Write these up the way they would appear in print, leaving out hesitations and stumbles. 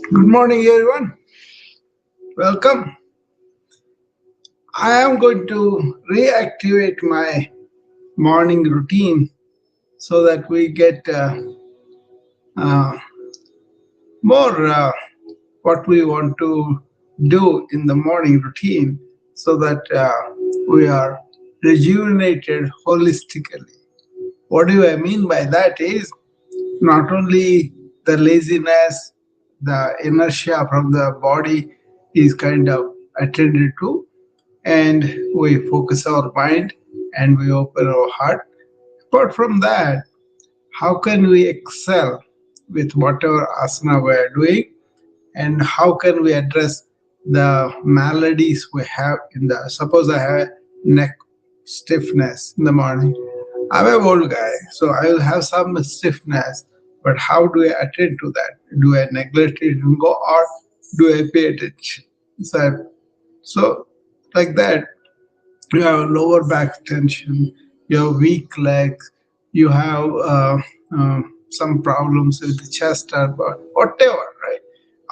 Good morning, everyone. Welcome. I am going to reactivate my morning routine so that we get uh, more what we want to do in the morning routine so that we are rejuvenated holistically. What do I mean by that is not only the laziness, the inertia from the body is kind of attended to, and we focus our mind and we open our heart. Apart from that, how can we excel with whatever asana we are doing, and how can we address the maladies we have in the suppose I have neck stiffness in the morning. I'm an old guy, so I will have some stiffness, but how do I attend to that? Do I neglect it and go, or do I pay attention? So like that, you have lower back tension, you have weak legs, you have some problems with the chest or whatever, right?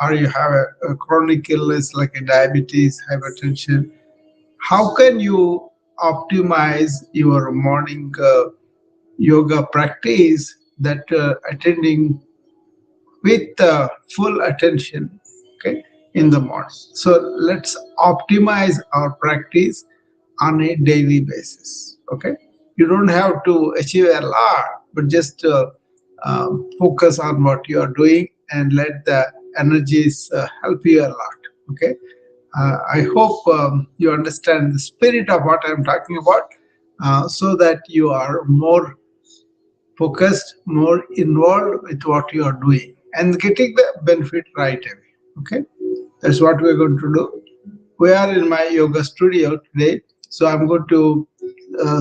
Or you have a chronic illness like a diabetes, hypertension. How can you optimize your morning yoga practice that attending with full attention, okay, in the morning? So let's optimize our practice on a daily basis. Okay, you don't have to achieve a lot, but just focus on what you are doing and let the energies help you a lot. Okay, I hope you understand the spirit of what I'm talking about, so that you are more focused, more involved with what you are doing and getting the benefit right away. Okay, that's what we're going to do. We are in my yoga studio today, so I'm going to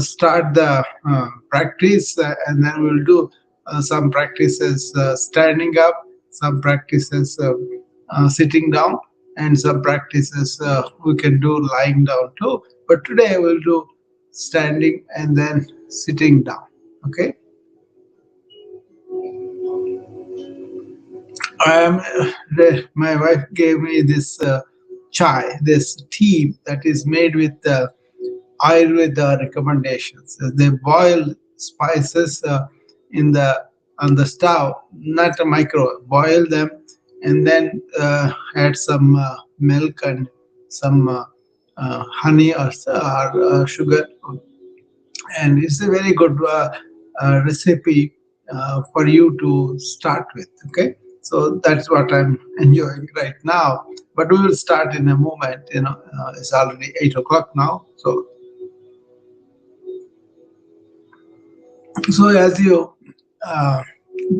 start the practice, and then we'll do some practices standing up, some practices sitting down, and some practices we can do lying down too. But today we'll do standing and then sitting down. Okay. My wife gave me this chai, this tea that is made with Ayurveda recommendations. They boil spices in the on the stove, not a micro. Boil them and then add some milk and some honey or sugar, and it's a very good recipe for you to start with. Okay, so that's what I'm enjoying right now, but we will start in a moment. It's already 8 o'clock now. So as you uh,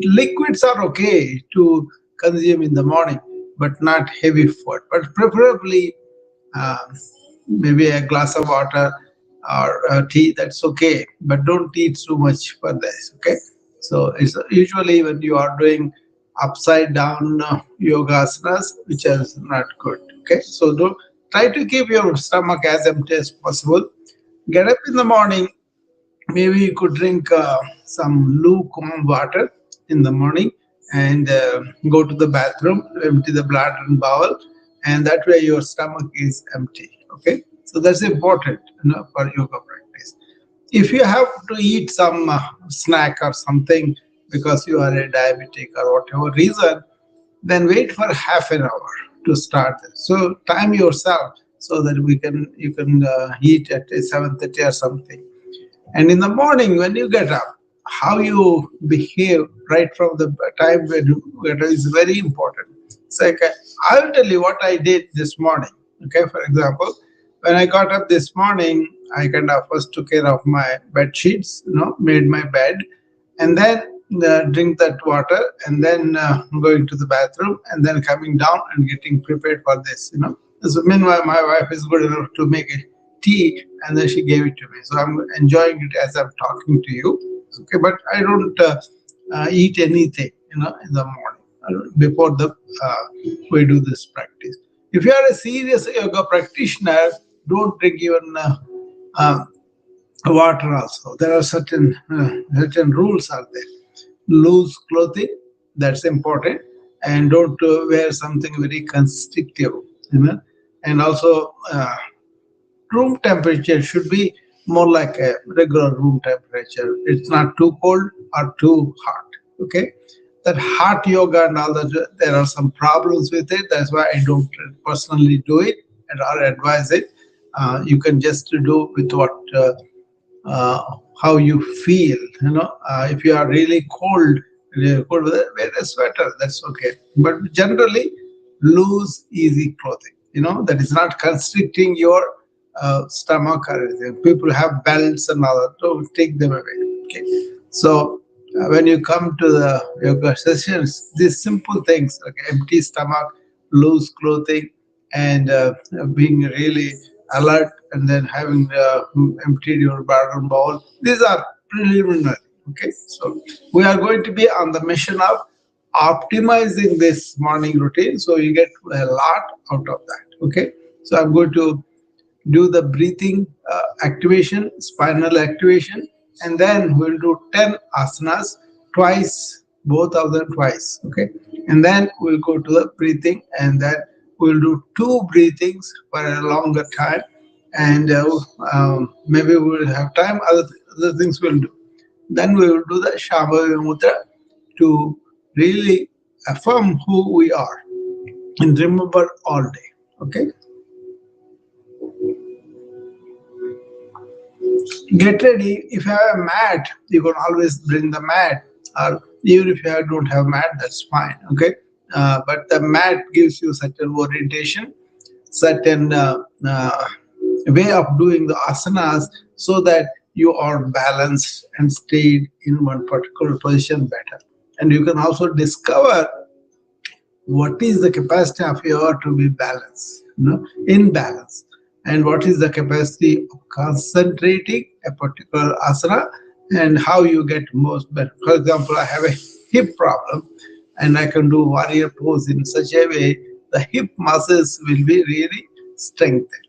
liquids are okay to consume in the morning, but not heavy food, but preferably uh, maybe a glass of water or tea, that's okay, but don't eat too much for this. Okay, so it's usually when you are doing upside down yoga asanas, which is not good. Okay, so do try to keep your stomach as empty as possible. Get up in the morning. Maybe you could drink some lukewarm water in the morning and go to the bathroom, empty the bladder and bowel, and that way your stomach is empty. Okay, so that's important, for yoga practice. If you have to eat some snack or something because you are a diabetic or whatever reason, then wait for half an hour to start this. So time yourself so that we can you can eat at 7:30 or something. And in the morning, when you get up, how you behave right from the time when you get up is very important. It's like, I'll tell you what I did this morning. Okay, for example, when I got up this morning, I kind of first took care of my bed sheets, made my bed, and then drink that water, and then going to the bathroom, and then coming down and getting prepared for this. So meanwhile, my wife is good enough to make a tea, and then she gave it to me. So I'm enjoying it as I'm talking to you. Okay, but I don't eat anything, in the morning before the we do this practice. If you are a serious yoga practitioner, don't drink even uh, water. Also, there are certain rules are there. Loose clothing, that's important, and don't wear something very constrictive, you know and also room temperature should be more like a regular room temperature. It's not too cold or too hot. Okay, that hot yoga and all that, there are some problems with it. That's why I don't personally do it and or advise it. You can just do with what uh, how you feel. If you are really cold weather, wear a sweater. That's okay. But generally, loose, easy clothing. That is not constricting your stomach or anything. People have belts and all that. Don't take them away. Okay. So when you come to the yoga sessions, these simple things like empty stomach, loose clothing, and being really alert, and then having emptied your bladder bowl. These are preliminary. Okay, so we are going to be on the mission of optimizing this morning routine, so you get a lot out of that. Okay, so I'm going to do the breathing activation, spinal activation, and then we'll do 10 asanas twice, both of them twice. Okay, and then we'll go to the breathing, and then we'll do two breathings for a longer time, and maybe we'll have time, other things we'll do. Then we will do the Shambhavi Mudra to really affirm who we are and remember all day. Okay, get ready. If you have a mat, you can always bring the mat, or even if you don't have mat, that's fine. Okay, but the mat gives you certain orientation, certain way of doing the asanas, so that you are balanced and stayed in one particular position better. And you can also discover what is the capacity of your to be balanced, in balance, and what is the capacity of concentrating a particular asana, and how you get most better. For example, I have a hip problem, and I can do warrior pose in such a way the hip muscles will be really strengthened.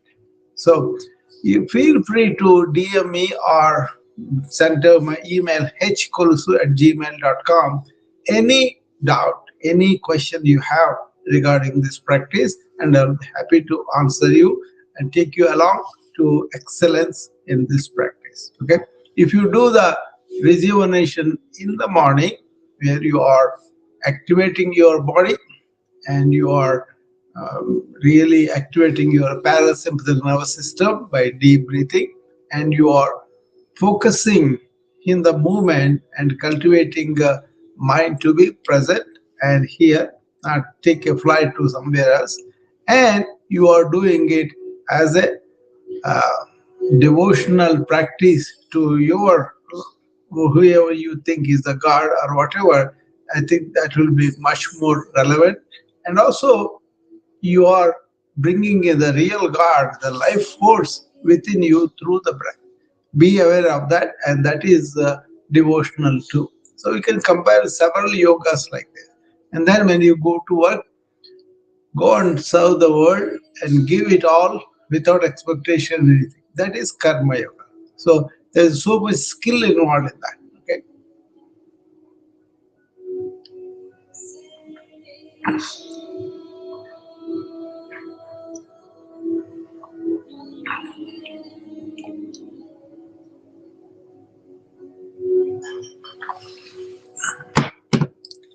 So you feel free to DM me or send to my email hkolusu@gmail.com any doubt, any question you have regarding this practice, and I'll be happy to answer you and take you along to excellence in this practice. Okay. If you do the rejuvenation in the morning, where you are activating your body and you are really activating your parasympathetic nervous system by deep breathing, and you are focusing in the movement and cultivating mind to be present and here, not take a flight to somewhere else, and you are doing it as a uh, devotional practice to your whoever you think is the god or whatever. I think that will be much more relevant. And also, you are bringing in the real God, the life force within you through the breath. Be aware of that, and that is devotional too. So we can compare several yogas like this. And then when you go to work, go and serve the world and give it all without expectation or anything. That is karma yoga. So there's so much skill involved in that. Okay.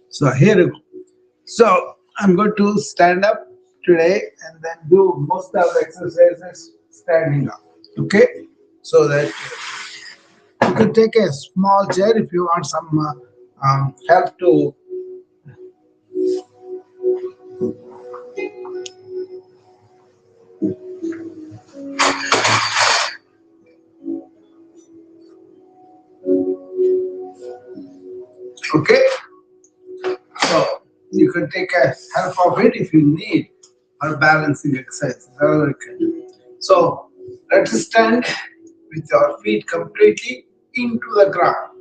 So here you go. So I'm going to stand up today and then do most of the exercises standing up. Okay. So that you can take a small chair if you want some help to. Okay. So you can take a help of it if you need, or balancing exercise. However you can do. So let us stand with your feet completely into the ground.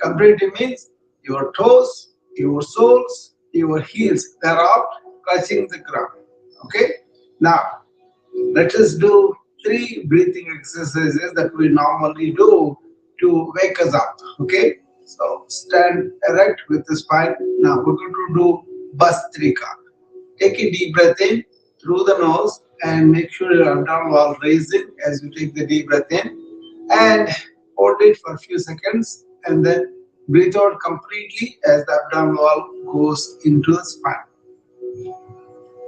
Completely means your toes, your soles, your heels, they're all touching the ground. Okay? Now let us do three breathing exercises that we normally do to wake us up. Okay? So stand erect with the spine. Now we're going to do Bastrika. Take a deep breath in through the nose and make sure your abdominal wall raising as you take the deep breath in, and hold it for a few seconds and then breathe out completely as the abdominal wall goes into the spine.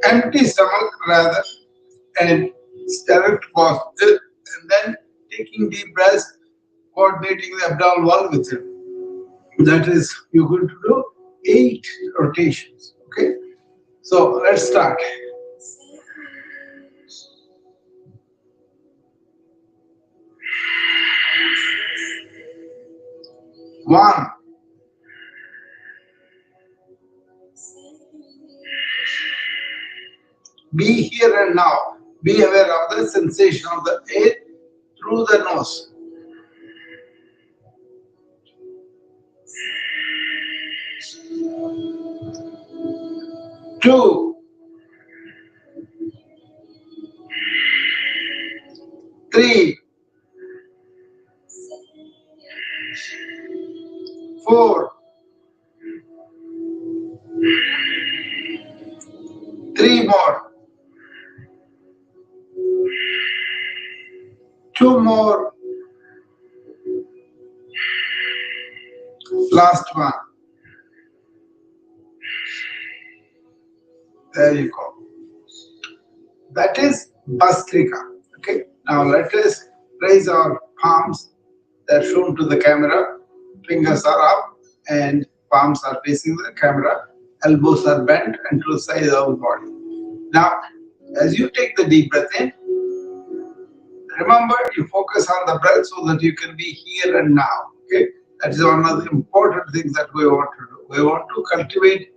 Empty stomach rather, and direct posture, and then taking deep breaths, coordinating the abdominal wall with it. That is, you're going to do 8 rotations. Okay, so let's start. One, be here and now. Be aware of the sensation of the air through the nose. 2, 3, 4, 3 more, 2 more, last one. There you go. That is Bastrika. Okay. Now let us raise our palms. They're shown to the camera. Fingers are up and palms are facing the camera. Elbows are bent and to the side of the body. Now, as you take the deep breath in, remember you focus on the breath so that you can be here and now. Okay. That is one of the important things that we want to do. We want to cultivate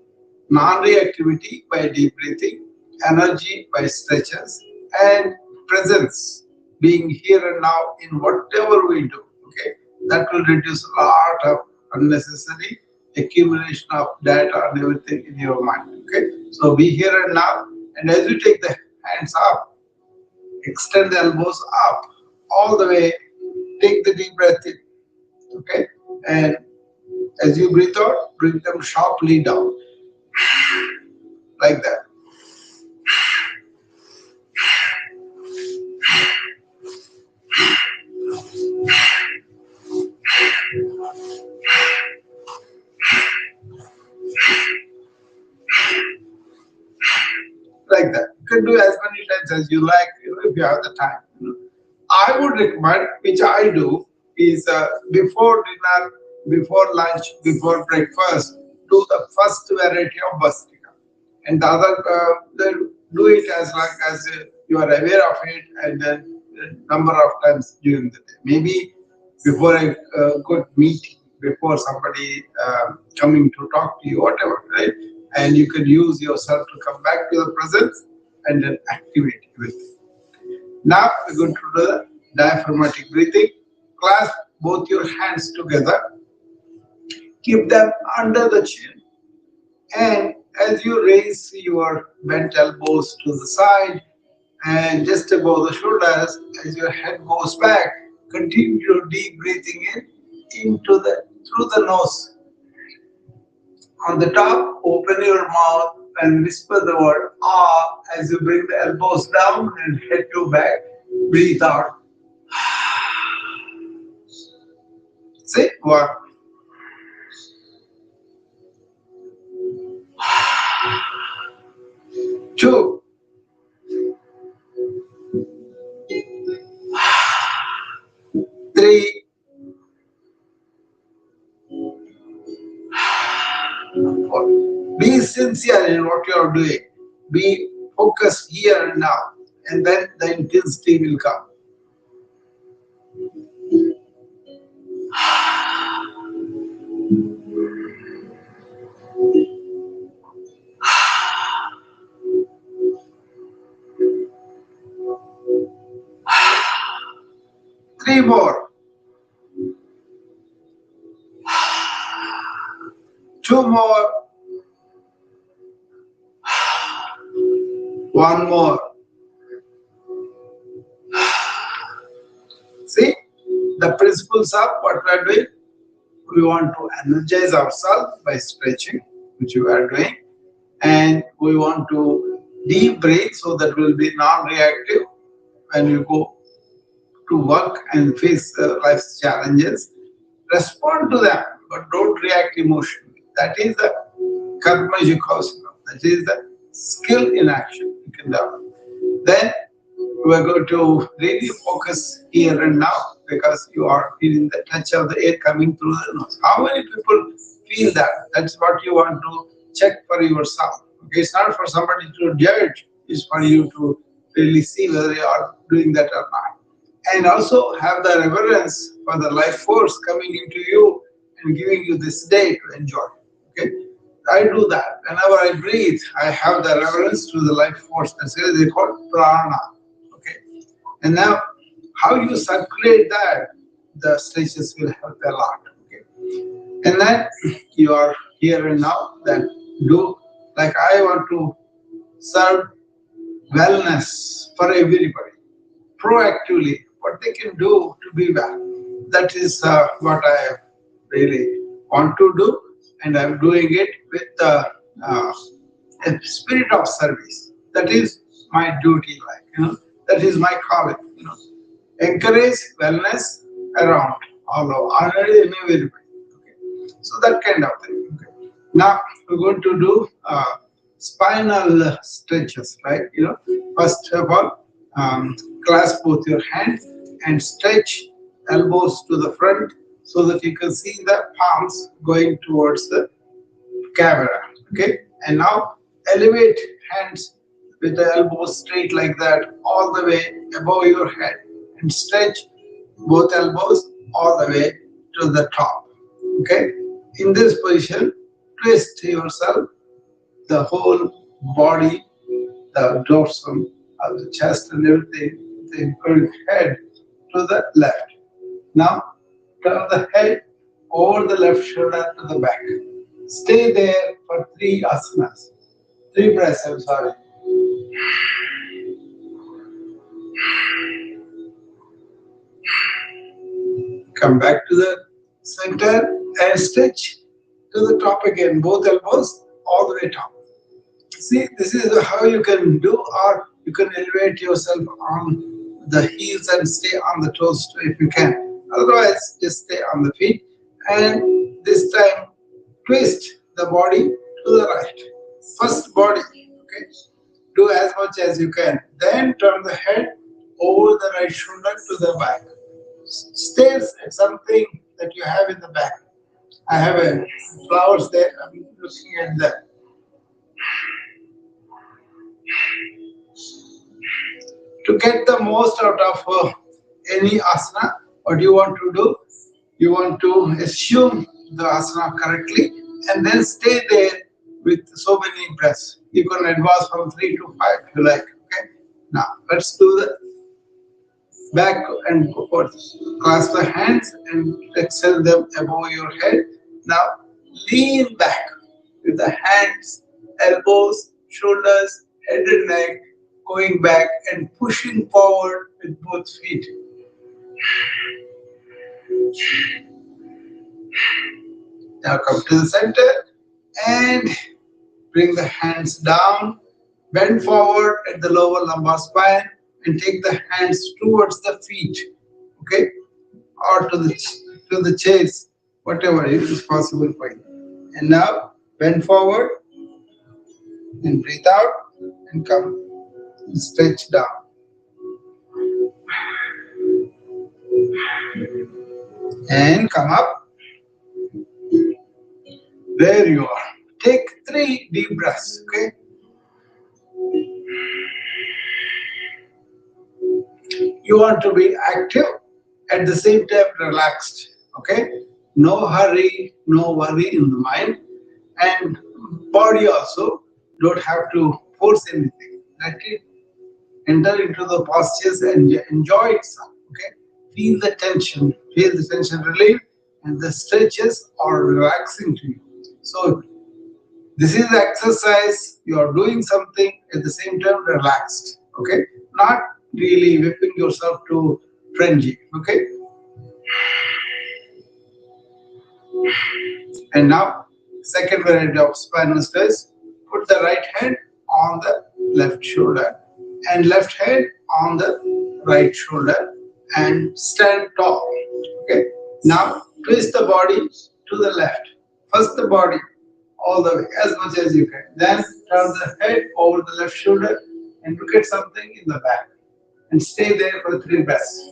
non-reactivity by deep breathing, energy by stretches, and presence, being here and now in whatever we do. Okay, that will reduce a lot of unnecessary accumulation of data and everything in your mind. Okay, so be here and now, and as you take the hands up, extend the elbows up all the way. Take the deep breath in. Okay, and as you breathe out, bring them sharply down like that. Like that. You can do as many times as you like, if you have the time. I would recommend, which I do, is before dinner, before lunch, before breakfast, do the first variety of Bastika. And the other, then do it as long as you are aware of it, and then a number of times during the day. Maybe before a good meeting, before somebody coming to talk to you, whatever, right? And you can use yourself to come back to the presence and then activate with it. Now we're going to do the diaphragmatic breathing. Clasp both your hands together, keep them under the chin, and as you raise your bent elbows to the side and just above the shoulders, as your head goes back, continue deep breathing in into the through the nose. On the top, open your mouth and whisper the word ah as you bring the elbows down and head to back. Breathe out. Say one, two, three, four. Be sincere in what you are doing. Be focused here and now, and then the intensity will come. Three more, two more, one more. See the principles of what we are doing. We want to energize ourselves by stretching, which we are doing, and we want to deep breathe so that we'll be non-reactive when you go to work and face life's challenges. Respond to them, but don't react emotionally. That is the karma yukosana. That is the skill in action you can develop. Then we are going to really focus here and now because you are feeling the touch of the air coming through the nose. How many people feel that? That's what you want to check for yourself. Okay, it's not for somebody to judge, it's for you to really see whether you are doing that or not. And also have the reverence for the life force coming into you and giving you this day to enjoy. Okay, I do that. Whenever I breathe, I have the reverence to the life force. That's what they call prana. Okay, and now how you circulate that, the stretches will help a lot. Okay, and then you are here and now. Then do like I want to serve wellness for everybody proactively what they can do to be well. That is what I really want to do, and I'm doing it with uh, a spirit of service. That is my duty, like that is my calling. Encourage wellness around all over, already in everybody. Okay. So that kind of thing. Okay. Now we're going to do spinal stretches, right? First of all, clasp both your hands and stretch elbows to the front so that you can see the palms going towards the camera. Okay, and now elevate hands with the elbows straight like that all the way above your head and stretch both elbows all the way to the top. Okay, in this position, twist yourself, the whole body, the dorsum of the chest and everything, the head to the left. Now turn the head over the left shoulder to the back. Stay there for three asanas. Three breaths, I'm sorry. Come back to the center and stretch to the top again. Both elbows all the way top. See, this is how you can do, or you can elevate yourself on the heels and stay on the toes too if you can. Otherwise, just stay on the feet. And this time, twist the body to the right. First body, okay? Do as much as you can. Then turn the head over the right shoulder to the back. Stare at something that you have in the back. I have a flowers there. I'm looking at that. To get the most out of any asana, what you want to do, you want to assume the asana correctly and then stay there with so many breaths. You can advance from 3 to 5 if you like. Okay. Now let's do the back and forth. Clasp the hands and extend them above your head. Now lean back with the hands, elbows, shoulders, head and neck going back and pushing forward with both feet. Now come to the center and bring the hands down. Bend forward at the lower lumbar spine and take the hands towards the feet, okay, or to the chest, whatever is possible for you. And now bend forward and breathe out and come and stretch down and come up. There you are. Take 3 deep breaths, okay? You want to be active, at the same time relaxed, okay? No hurry, no worry in the mind, and body also don't have to force anything. Let it enter into the postures and enjoy itself, okay? Feel the tension relief, and the stretches are relaxing to you. So this is exercise, you are doing something at the same time relaxed, okay? Not really whipping yourself to frenzy, okay? And now, second variety of spinal stretch, put the right hand on the left shoulder and left hand on the right shoulder and stand tall, okay? Now, twist the body to the left. First the body all the way, as much as you can. Then turn the head over the left shoulder and look at something in the back. And stay there for 3 breaths.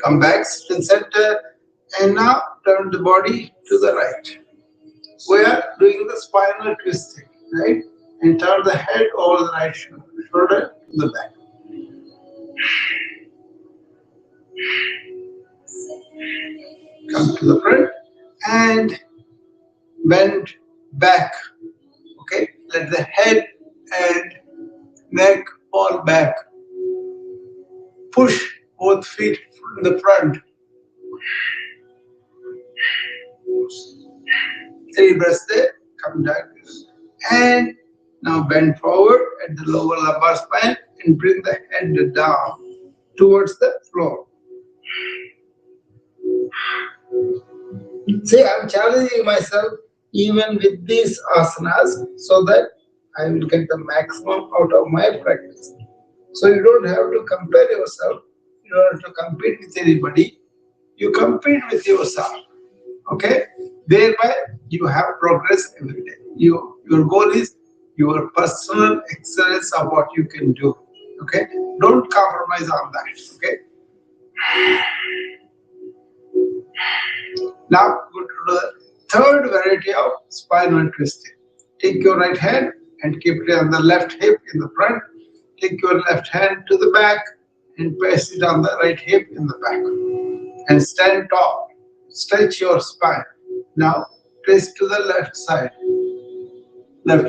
Come back to the center and now turn the body to the right. We are doing the spinal twisting, right? And turn the head over the right shoulder to the back. Come to the front and bend back. Okay, let the head and neck fall back. Push both feet in the front. 3 breaths there. Come back. And now bend forward at the lower lumbar spine and bring the head down towards the floor. See, I'm challenging myself even with these asanas so that I will get the maximum out of my practice. So you don't have to compare yourself. You don't have to compete with anybody. You compete with yourself. Okay? Thereby, you have progress every day. Your goal is your personal excellence of what you can do. Okay? Don't compromise on that. Okay? Now, go to the third variety of spinal twisting. Take your right hand and keep it on the left hip in the front. Take your left hand to the back and place it on the right hip in the back. And stand tall. Stretch your spine. Now, twist to the left side, and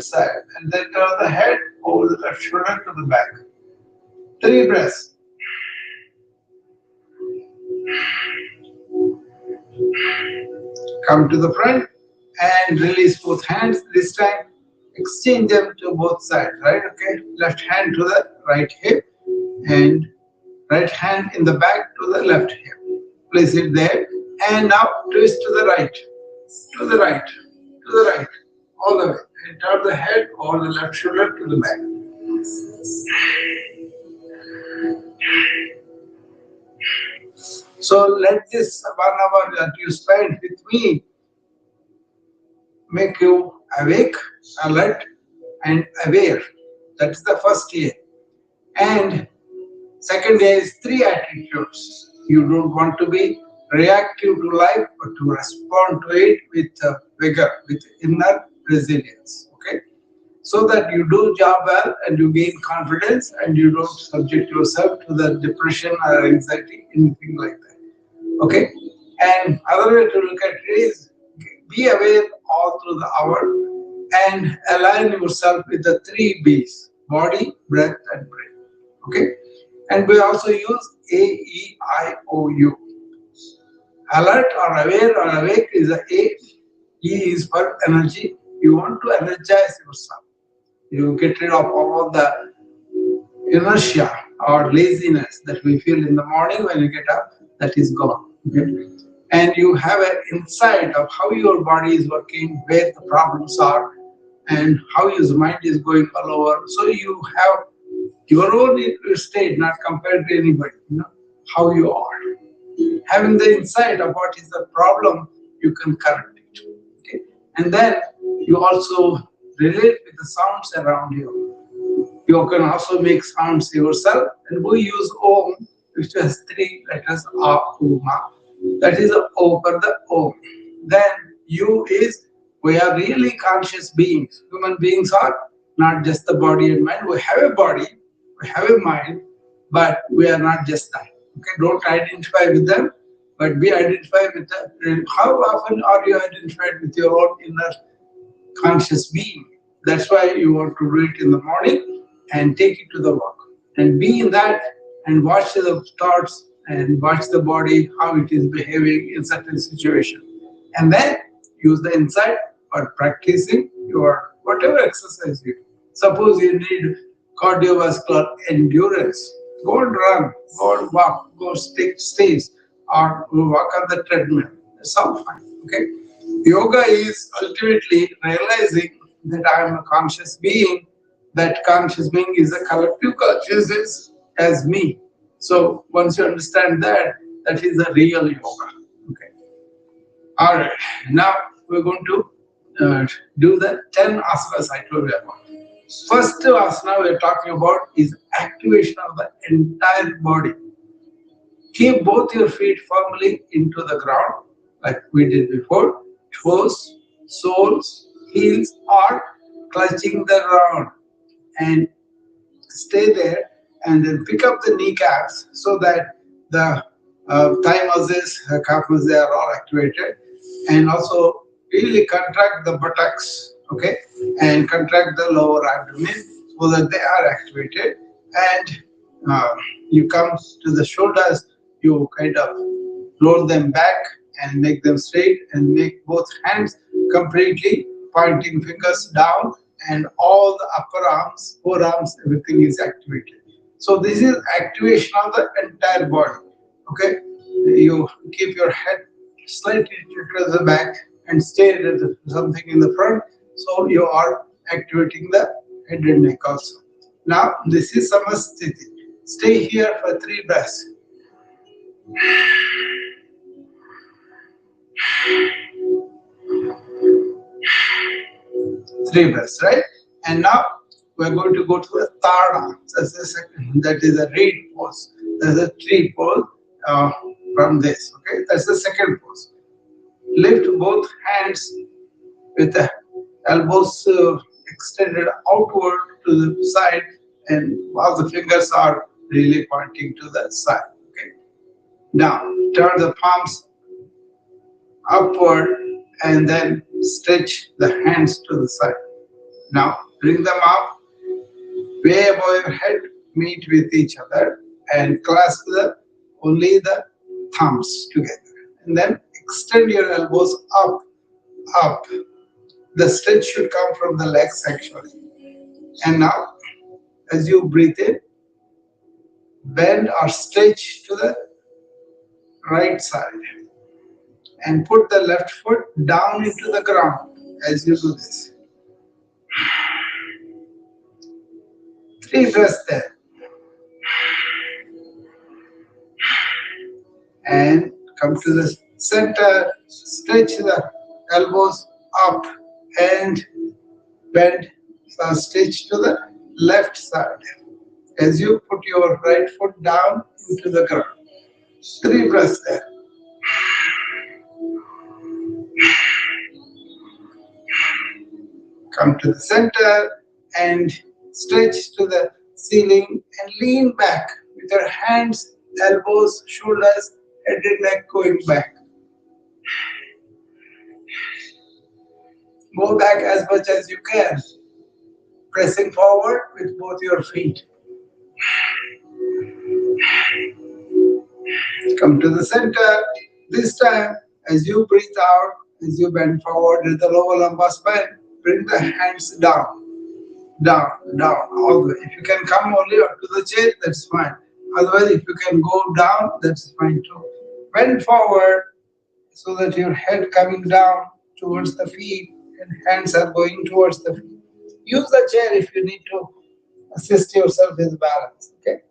then turn the head over the left shoulder to the back. 3 breaths. Come to the front and release both hands. This time, exchange them to both sides, right? Okay, left hand to the right hip and right hand in the back to the left hip. Place it there, and now twist to the right, to the right, to the right, all the way, and turn the head over the left shoulder to the back. So let this 1 hour that you spend with me make you awake, alert, and aware. That's the first year. And second day is 3 attitudes. You don't want to be reactive to life, but to respond to it with vigor, with inner resilience. Okay, so that you do job well and you gain confidence and you don't subject yourself to the depression or anxiety, anything like that. Okay, and other way to look at it is be aware all through the hour and align yourself with the 3 B's: body, breath, and brain. Okay, and we also use AEIOU. Alert or aware or awake is a A. E is for energy. You want to energize yourself. You get rid of all the inertia or laziness that we feel in the morning when you get up, that is gone. Okay? And you have an insight of how your body is working, where the problems are, and how your mind is going all over. So you have your own state, not compared to anybody, how you are. Having the insight of what is the problem, you can correct it. Okay? And then you also relate with the sounds around you. You can also make sounds yourself, and we use Om, which has three letters A, U, Ma. That is O for the Om. Then U is we are really conscious beings. Human beings are not just the body and mind. We have a body, we have a mind, but we are not just that. Okay, don't identify with them, but be identified with the. How often are you identified with your own inner conscious being? That's why you want to do it in the morning and take it to the work and be in that and watch the thoughts and watch the body how it is behaving in certain situation, and then use the insight for practicing your whatever exercise you do. Suppose you need cardiovascular endurance, go and run, go and walk, go take stairs, or walk on the treadmill. That's all fine. Okay. Yoga is ultimately realizing that I am a conscious being. That conscious being is a collective consciousness as me. So once you understand that, that is the real yoga. Okay. All right. Now we're going to do the 10 asanas I told you about. First asana we're talking about is activation of the entire body. Keep both your feet firmly into the ground, like we did before. Toes, soles, heels are clutching the ground, and stay there, and then pick up the kneecaps so that the thigh muscles, calf muscles are all activated, and also really contract the buttocks, okay, and contract the lower abdomen so that they are activated. And uh, you come to the shoulders, you kind of roll them back and make them straight, and make both hands completely pointing fingers down, and all the upper arms, forearms, everything is activated. So this is activation of the entire body. Okay, you keep your head slightly to the back and stare at something in the front, so you are activating the head and neck also. Now this is samasthiti. Stay here for 3 breaths. 3 breaths, right? And now we're going to go to the Tara. That's the second. That is a reed pose. There's a tree pose from this. Okay, that's the second pose. Lift both hands with the elbows extended outward to the side, and while the fingers are really pointing to the side. Okay. Now turn the palms upward and then stretch the hands to the side. Now bring them up way above your head, meet with each other, and clasp only the thumbs together. And then extend your elbows up. The stretch should come from the legs actually. And now, as you breathe in, bend or stretch to the right side and put the left foot down into the ground as you do this. 3 breaths there. And come to the center, stretch the elbows up and bend, so stretch to the left side as you put your right foot down into the ground. 3 breaths there. Come to the center and stretch to the ceiling and lean back with your hands, elbows, shoulders, head and neck going back. Go back as much as you can, pressing forward with both your feet. Come to the center. This time, as you breathe out, as you bend forward with the lower lumbar spine, bring the hands down. down, down, all the way. If you can come only onto the chair, that's fine. Otherwise, if you can go down, that's fine too. Bend forward so that your head coming down towards the feet and hands are going towards the feet. Use the chair if you need to assist yourself with balance. Okay,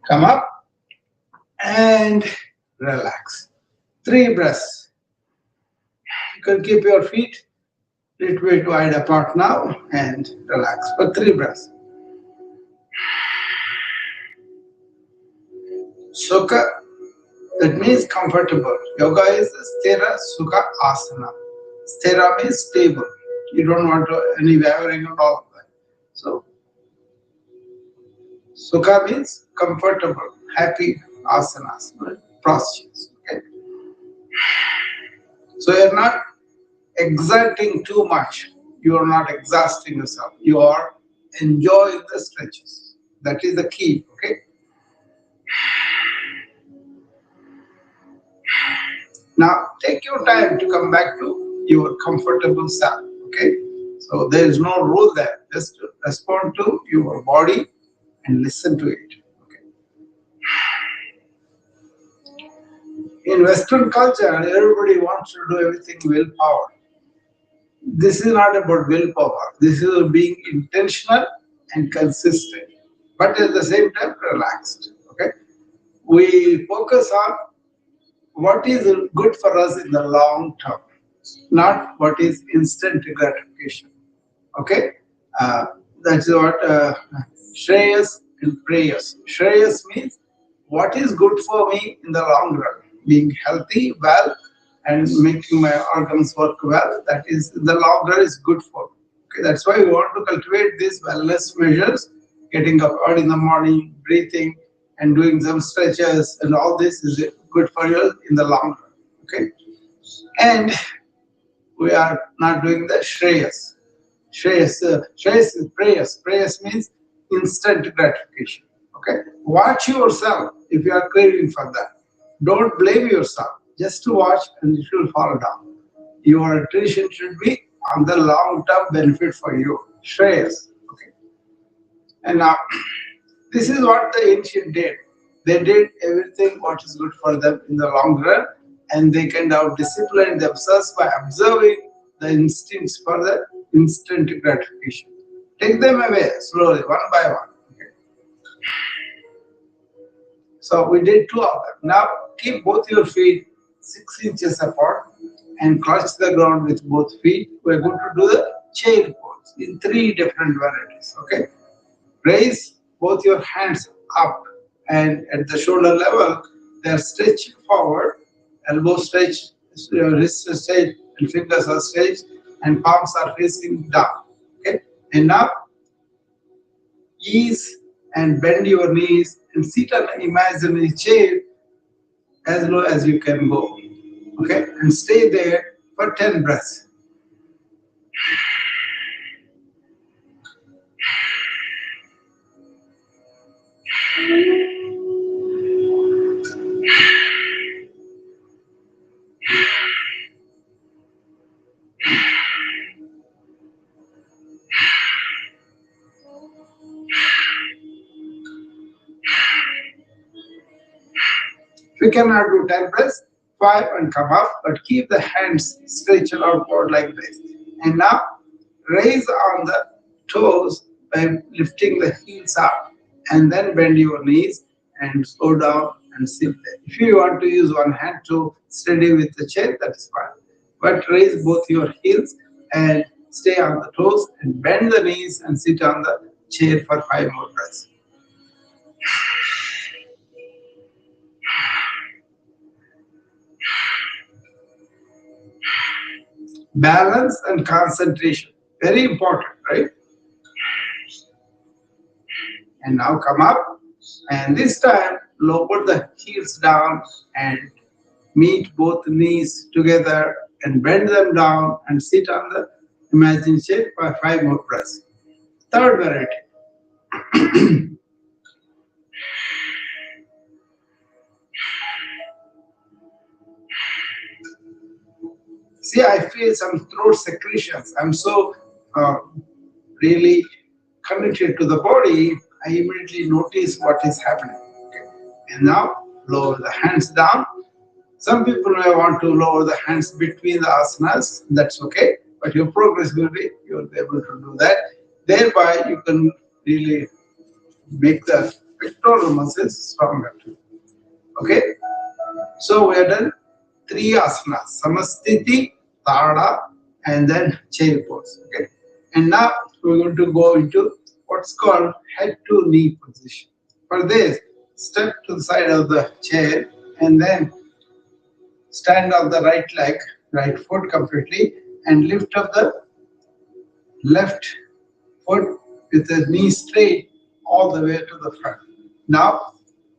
come up and relax. Three breaths. You can keep your feet a little bit wide apart now and relax for three breaths. Sukha, that means comfortable. Yoga is sthira sukha asana. Sthira means stable. You don't want to any wavering at all. So sukha means comfortable, happy asanas, right? Postures. Okay. So you're not exerting too much. You are not exhausting yourself. You are enjoying the stretches. That is the key. Okay. Now take your time to come back to your comfortable self. Okay. So there is no rule there. Just respond to your body and listen to it. Okay. In Western culture, everybody wants to do everything willpower. This is not about willpower. This is about being intentional and consistent, but at the same time relaxed. Okay. We focus on what is good for us in the long term, not what is instant gratification. Okay, uh, that's what Shreyas and Prayas. Shreyas means what is good for me in the long run, being healthy, well, and making my organs work well. That is in the long run is good for me. Okay, that's why we want to cultivate these wellness measures. Getting up early in the morning, breathing, and doing some stretches, and all this is good for you in the long run. Okay, and we are not doing the Shreyas. Shreyas is prayers. Prayers means instant gratification. Okay? Watch yourself if you are craving for that. Don't blame yourself. Just to watch and it will fall down. Your attention should be on the long term benefit for you. Shreyas. Okay. And now this is what the ancient did. They did everything what is good for them in the long run, and they kind of discipline themselves by observing the instincts for the instant gratification. Take them away slowly, one by one. Okay. So we did two of them. Now keep both your feet 6 inches apart and clutch the ground with both feet. We're going to do the chair pose in three different varieties. Okay. Raise both your hands up and at the shoulder level, they are stretching forward, elbow stretched, wrist stretched, and fingers are stretched, and palms are facing down. Okay, and now ease and bend your knees and sit on an imaginary chair as low as you can go. Okay, and stay there for 10 breaths. If you cannot do 10 breaths, 5 and come up, but keep the hands stretched outward like this. And now raise on the toes by lifting the heels up and then bend your knees and go down and sit there. If you want to use one hand to steady with the chair, that is fine. But raise both your heels and stay on the toes and bend the knees and sit on the chair for 5 more breaths. Balance and concentration. Very important, right? And now come up. And this time, lower the heels down and meet both knees together and bend them down and sit on the imagined shape for 5 more breaths. Third variety. See, I feel some throat secretions. I'm so uh, really connected to the body, I immediately notice what is happening. Okay. And now lower the hands down. Some people may want to lower the hands between the asanas. That's okay. But your progress will be, you'll be able to do that. Thereby, you can really make the pectoral muscles stronger. Okay. So we are done three asanas, Samasthiti, Tada, and then chair pose. Okay. And now we're going to go into what's called head to knee position. For this, step to the side of the chair and then stand on the right leg, right foot completely, and lift up the left foot with the knee straight all the way to the front. Now,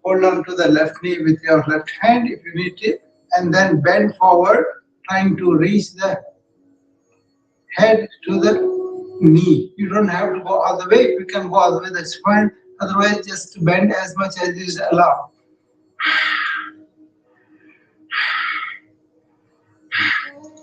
hold on to the left knee with your left hand if you need it, and then bend forward, trying to reach the head to the knee. You don't have to go all the way. If you can go all the way, that's fine. Otherwise, just bend as much as is allowed.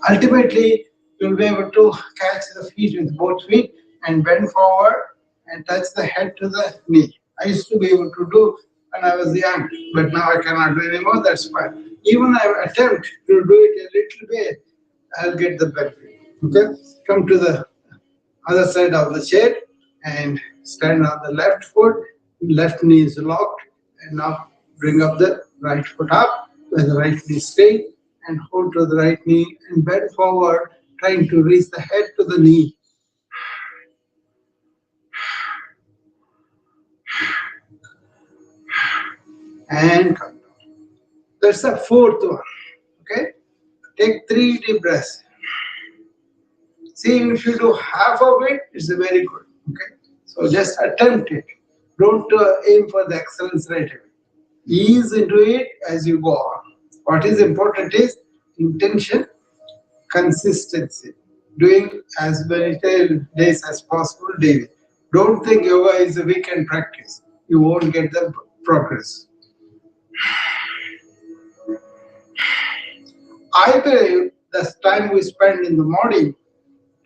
Ultimately, you'll be able to catch the feet with both feet and bend forward and touch the head to the knee. I used to be able to do when I was young, but now I cannot do anymore. That's fine. Even I attempt to do it a little bit, I'll get the benefit. Okay, come to the other side of the chair and stand on the left foot. Left knee is locked, and now bring up the right foot up with the right knee straight and hold to the right knee and bend forward, trying to reach the head to the knee. And come down. That's the fourth one. Okay? Take 3 deep breaths. See, if you do half of it, it's very good. Okay? So just attempt it. Don't aim for the excellence right away. Ease into it as you go on. What is important is intention, consistency. Doing as many days as possible daily. Don't think yoga is a weekend practice. You won't get the progress. I believe the time we spend in the morning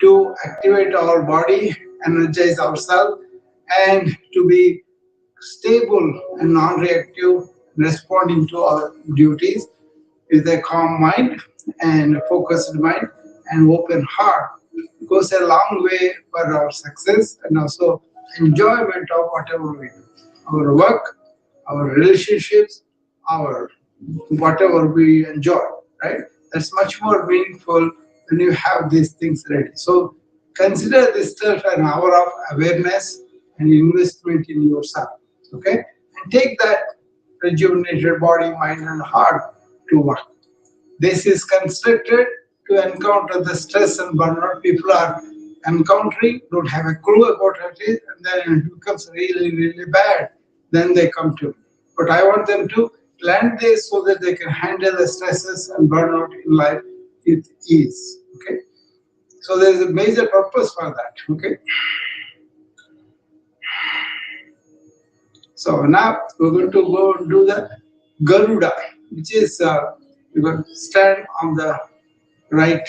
to activate our body, energize ourselves, and to be stable and non-reactive, responding to our duties with a calm mind and a focused mind and open heart goes a long way for our success and also enjoyment of whatever we do. Our work, our relationships, our whatever we enjoy, right? That's much more meaningful when you have these things ready. So consider this stuff an hour of awareness and investment in yourself. Okay? And take that rejuvenated body, mind, and heart to work. This is constructed to encounter the stress and burnout people are encountering, don't have a clue about it, and then it becomes really, really bad. Then they come to me. But I want them to land this so that they can handle the stresses and burnout in life with ease. Okay. So there is a major purpose for that. Okay. So now we're going to go and do the Garuda, which is you're going to stand on the right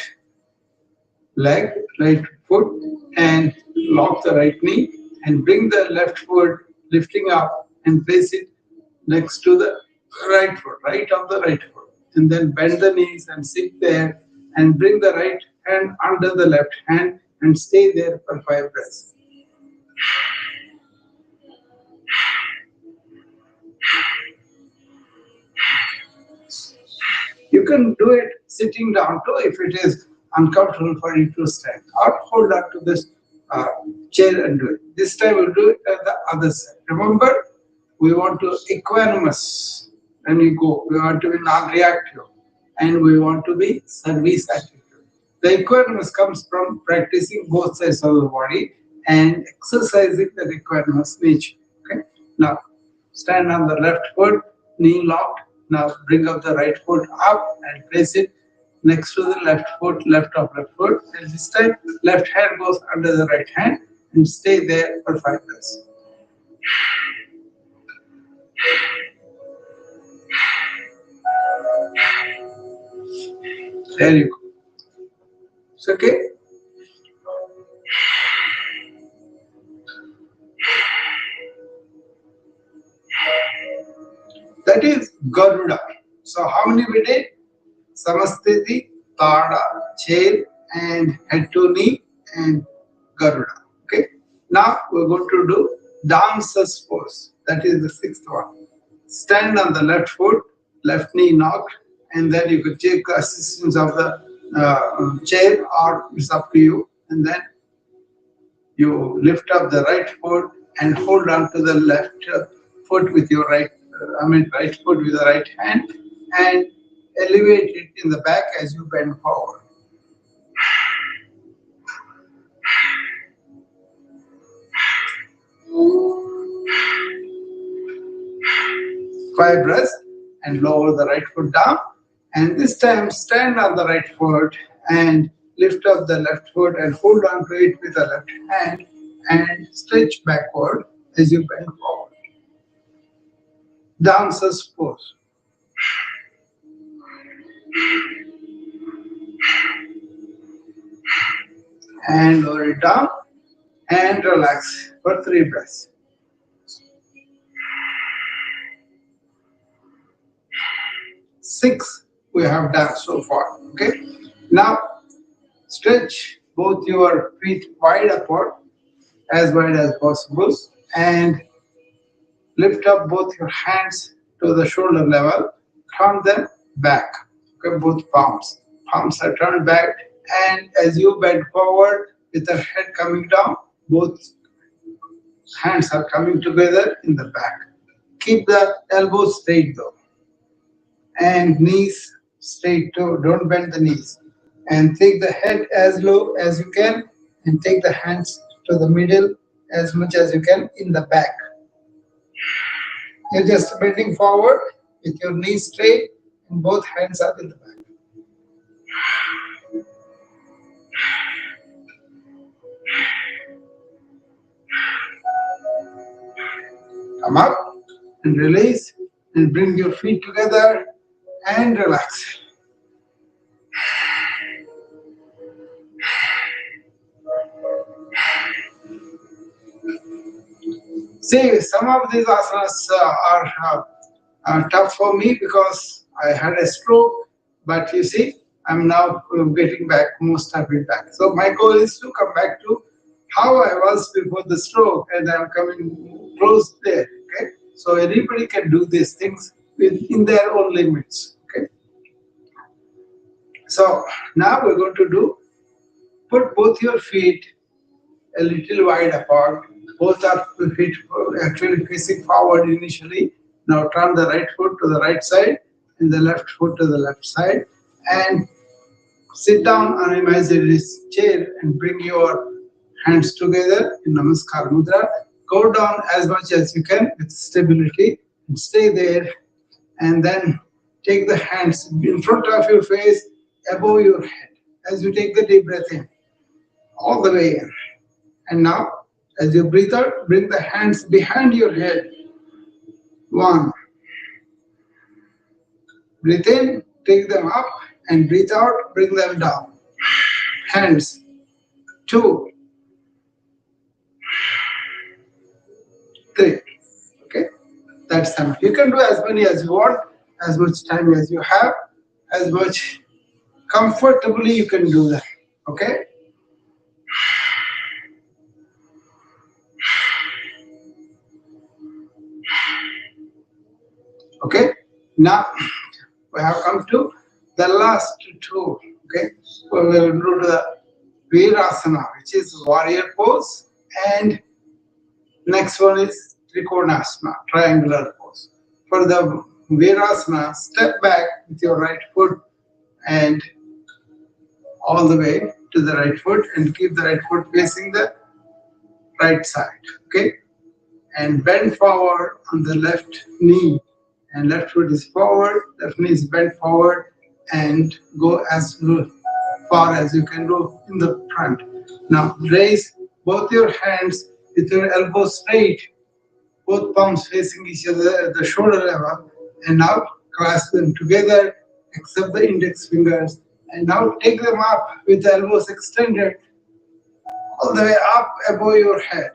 leg, right foot, and lock the right knee and bring the left foot lifting up and place it next to the right foot, right on the right foot. And then bend the knees and sit there and bring the right hand under the left hand and stay there for 5 breaths. You can do it sitting down too if it is uncomfortable for you to stand, or hold on to this uh, chair and do it. This time we'll do it at the other side. Remember, we want to equanimous when we go. We want to be non-reactive and we want to be service attitude. The equanimous comes from practicing both sides of the body and exercising the equanimous nature. Okay. Now, stand on the left foot, knee locked. Now bring up the right foot up and place it next to the left foot, left of left foot. And this time, left hand goes under the right hand and stay there for 5 minutes. There you go. Okay. That is Garuda. So how many we did? Samastiti, Tada, chair, and head to knee, and Garuda. Okay. Now we're going to do dancer's pose. That is the sixth one. Stand on the left foot, left knee knocked, and then you could take the assistance of the chair, or it's up to you. And then you lift up the right foot and hold on to the left foot with your right foot with the right hand, and elevate it in the back as you bend forward. 5 breaths, and lower the right foot down. And this time stand on the right foot and lift up the left foot and hold on to it with the left hand and stretch backward as you bend forward. Dancer's pose. And lower it down and relax for 3 breaths. 6 we have done so far. Okay. Now stretch both your feet wide apart, as wide as possible, and lift up both your hands to the shoulder level. Turn them back. Okay, both palms. Palms are turned back, and as you bend forward with the head coming down, both hands are coming together in the back. Keep the elbows straight though, and knees straight too. Don't bend the knees. And take the head as low as you can, and take the hands to the middle as much as you can in the back. You're just bending forward with your knees straight and both hands are in the back. Come up and release, and bring your feet together and relax. See, some of these asanas are tough for me because I had a stroke, but you see, I'm now getting back most of it back. So my goal is to come back to how I was before the stroke, and I'm coming close there. Okay, so everybody can do these things within their own limits. Okay, so now we're going to do, put both your feet a little wide apart. Both are feet actually facing forward initially. Now turn the right foot to the right side and the left foot to the left side, and sit down on an imaginary chair and bring your hands together in Namaskar Mudra. Go down as much as you can with stability and stay there, and then take the hands in front of your face, above your head as you take the deep breath in, all the way in. And now, as you breathe out, bring the hands behind your head. 1. Breathe in, take them up, and breathe out, bring them down. Hands. 2, 3. Okay, that's enough. You can do as many as you want, as much time as you have, as much comfortably you can do that. Okay. Okay. Now we have come to the last 2. Okay, we will do the Virasana, which is warrior pose, and next one is Trikonasana, triangular pose. For the Virasana, step back with your right foot and all the way to the right foot, and keep the right foot facing the right side. Okay, and bend forward on the left knee, and left foot is forward, left knee is bent forward, and go as far as you can go in the front. Now raise both your hands with your elbows straight, both palms facing each other at the shoulder level, and now clasp them together, except the index fingers, And now take them up with the elbows extended all the way up above your head.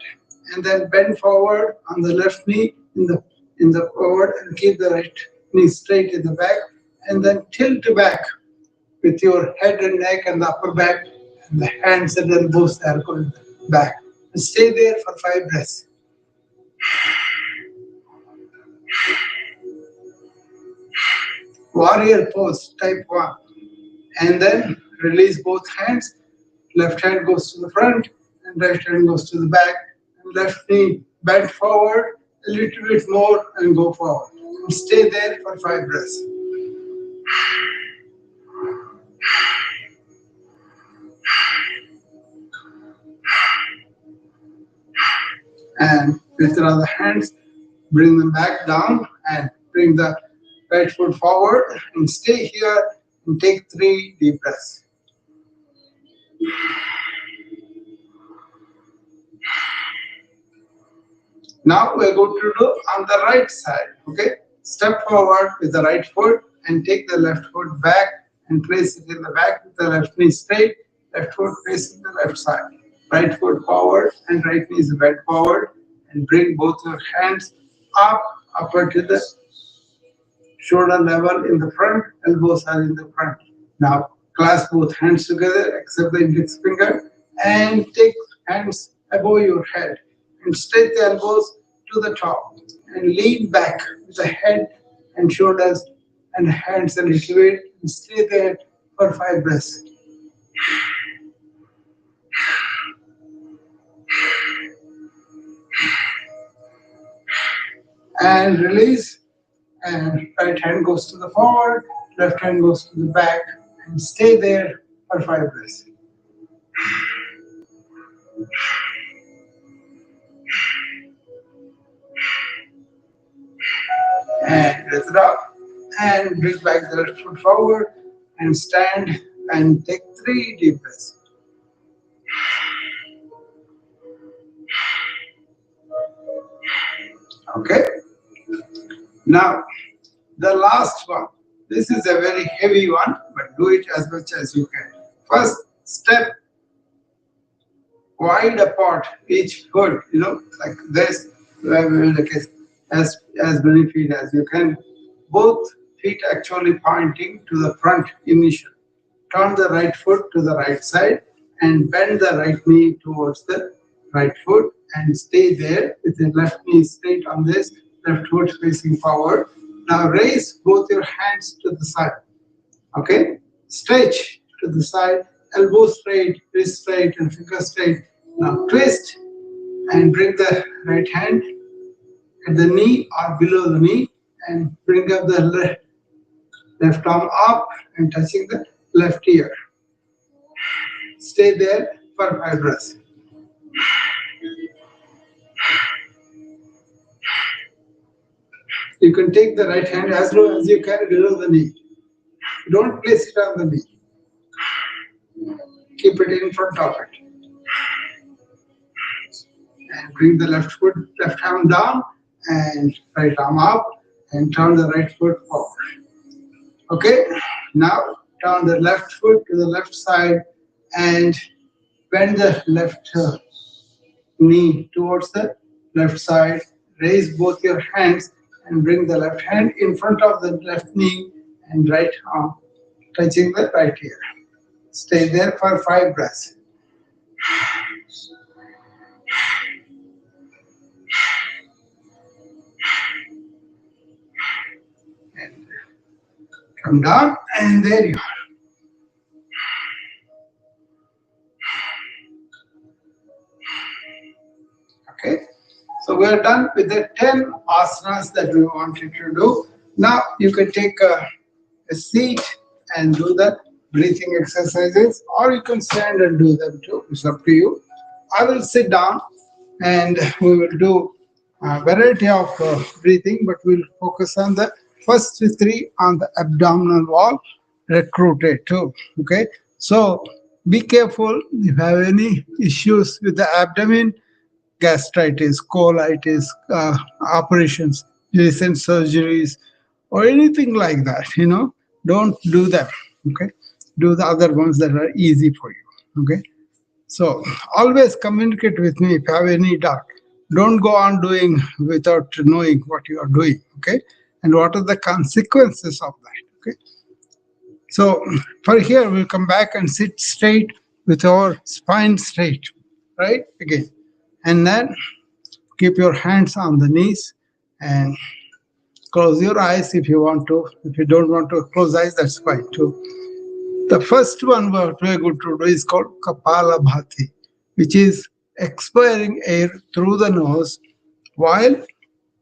And then bend forward on the left knee in the forward and keep the right knee straight in the back. And then tilt back with your head and neck and the upper back and the hands and elbows are going back. And stay there for 5 breaths. Warrior pose, type 1. And then release both hands. Left hand goes to the front and right hand goes to the back. And left knee bend forward a little bit more and go forward. And stay there for 5 breaths. And with the other hands, bring them back down and bring the right foot forward and stay here and take 3 deep breaths. Now we're going to do on the right side, okay? Step forward with the right foot and take the left foot back and place it in the back with the left knee straight, left foot facing the left side. Right foot forward and right knee is bent forward and bring both your hands up, upper to the shoulder level in the front, elbows are in the front. Now clasp both hands together except the index finger and take hands above your head and straight the elbows to the top and lean back with the head and shoulders and hands a little bit and stay there for 5 breaths. And release, and right hand goes to the forward, left hand goes to the back and stay there for 5 breaths. And breathe it up and bring back the left foot forward and stand and take 3 deep breaths. Okay. Now the last one. This is a very heavy one, but do it as much as you can. First step wide apart each foot, like this, like as many feet as you can. Both feet actually pointing to the front initially. Turn the right foot to the right side and bend the right knee towards the right foot and stay there with the left knee straight on this, left foot facing forward. Now raise both your hands to the side. Okay? Stretch to the side, elbow straight, wrist straight, and finger straight. Now twist and bring the right hand at the knee or below the knee and bring up the left arm up and touching the left ear. Stay there for 5 breaths. You can take the right hand as low as you can below the knee. Don't place it on the knee. Keep it in front of it. And bring the left arm down and right arm up and turn the right foot forward. Okay, now turn the left foot to the left side and bend the left knee towards the left side. Raise both your hands and bring the left hand in front of the left knee and right arm touching the right ear. Stay there for 5 breaths. And come down, and there you are. Okay, so we are done with the 10 asanas that we wanted to do. Now you can take a seat and do the breathing exercises, or you can stand and do them too. It's up to you. I will sit down and we will do a variety of breathing, but we'll focus on the first 3 on the abdominal wall, recruited too. Okay, so be careful if you have any issues with the abdomen, gastritis, colitis, operations, recent surgeries, or anything like that. Don't do that. Okay. do the other ones that are easy for you. Okay. So always communicate with me if you have any doubt. Don't go on doing without knowing what you are doing. Okay. And what are the consequences of that? Okay. So for here, we'll come back and sit straight with our spine straight, right? Again. And then keep your hands on the knees and close your eyes if you want to. If you don't want to close eyes, that's fine too. The first one what we're going to do is called Kapalabhati, which is expiring air through the nose while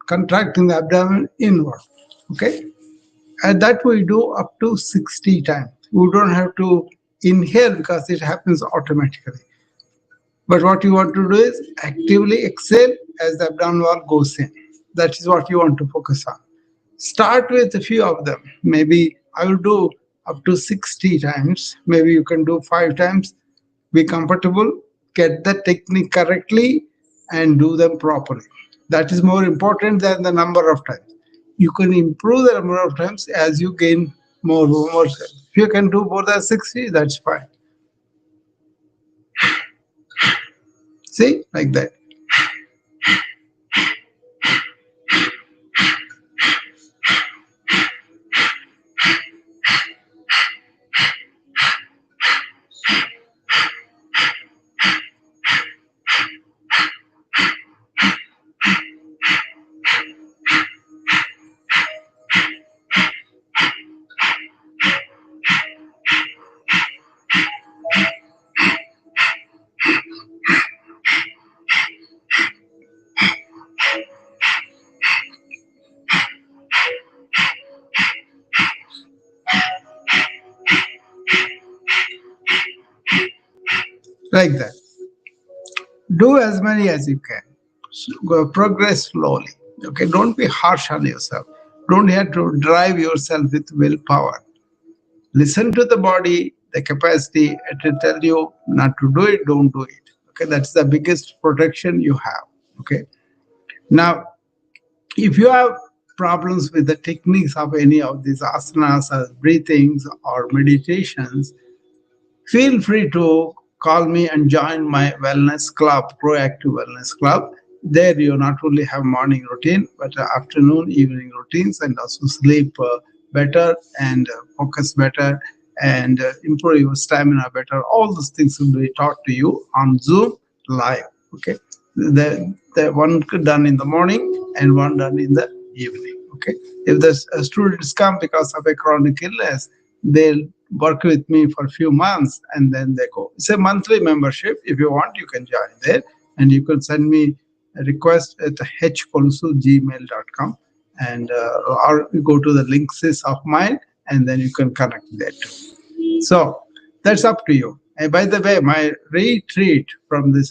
contracting the abdomen inward. Okay, and that we do up to 60 times. We don't have to inhale because it happens automatically. But what you want to do is actively exhale as the abdominal wall goes in. That is what you want to focus on. Start with a few of them. Maybe I will do up to 60 times. Maybe you can do 5 times. Be comfortable, get the technique correctly, and do them properly. That is more important than the number of times. You can improve the number of times as you gain more. If you can do more than 60, that's fine. See, like that. Like that. Do as many as you can. Progress slowly. Okay, don't be harsh on yourself. Don't have to drive yourself with willpower. Listen to the body, the capacity. It will tell you not to do it, don't do it. Okay, that's the biggest protection you have. Okay, now if you have problems with the techniques of any of these asanas or breathings or meditations, feel free to call me and join my wellness club, Proactive Wellness Club. There you not only have morning routine, but afternoon, evening routines, and also sleep better and focus better and improve your stamina better. All those things will be taught to you on Zoom live. Okay, the one done in the morning and one done in the evening. Okay, if the students come because of a chronic illness, they'll work with me for a few months and then they go. It's a monthly membership. If you want, you can join there and you can send me a request at hkolusu@gmail.com and or you go to the links of mine and then you can connect there too. So that's up to you. And by the way, my retreat from this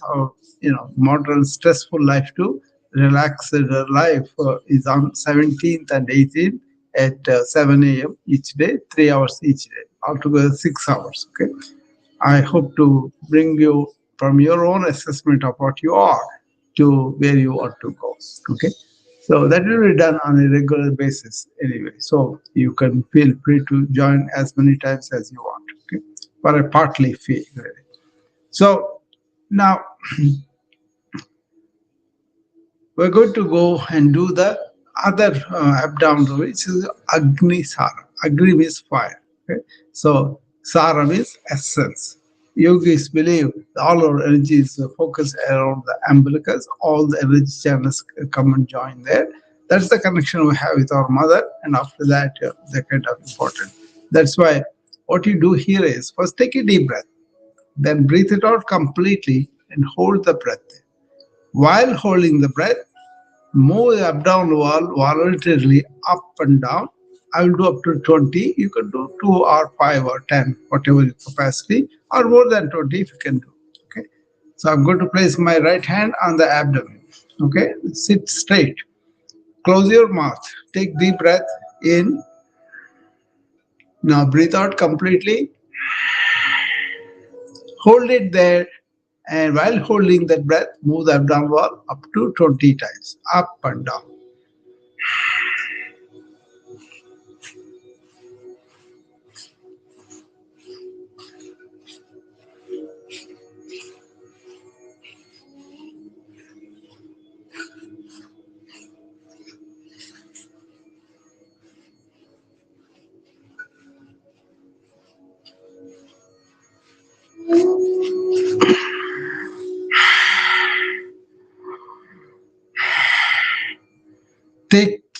modern stressful life to relaxed life is on 17th and 18th at 7 a.m. each day, 3 hours each day, altogether 6 hours. Okay, I hope to bring you from your own assessment of what you are to where you want to go. Okay, so that will be done on a regular basis anyway. So you can feel free to join as many times as you want. Okay, for a partly fee. Really. So now we're going to go and do the other abdominal, which is Agni Sara. Agni means fire. Okay? So Sara means essence. Yogis believe all our energy is focused around the umbilicus. All the energy channels come and join there. That's the connection we have with our mother, and after that, they're kind of important. That's why what you do here is first take a deep breath, then breathe it out completely and hold the breath. While holding the breath, move the abdominal wall voluntarily up and down. I will do up to 20. You can do 2 or 5 or 10, whatever your capacity, or more than 20 if you can do. Okay. So I'm going to place my right hand on the abdomen. Okay. Sit straight. Close your mouth. Take deep breath in. Now breathe out completely. Hold it there. And while holding that breath, move the abdominal wall up to 20 times, up and down.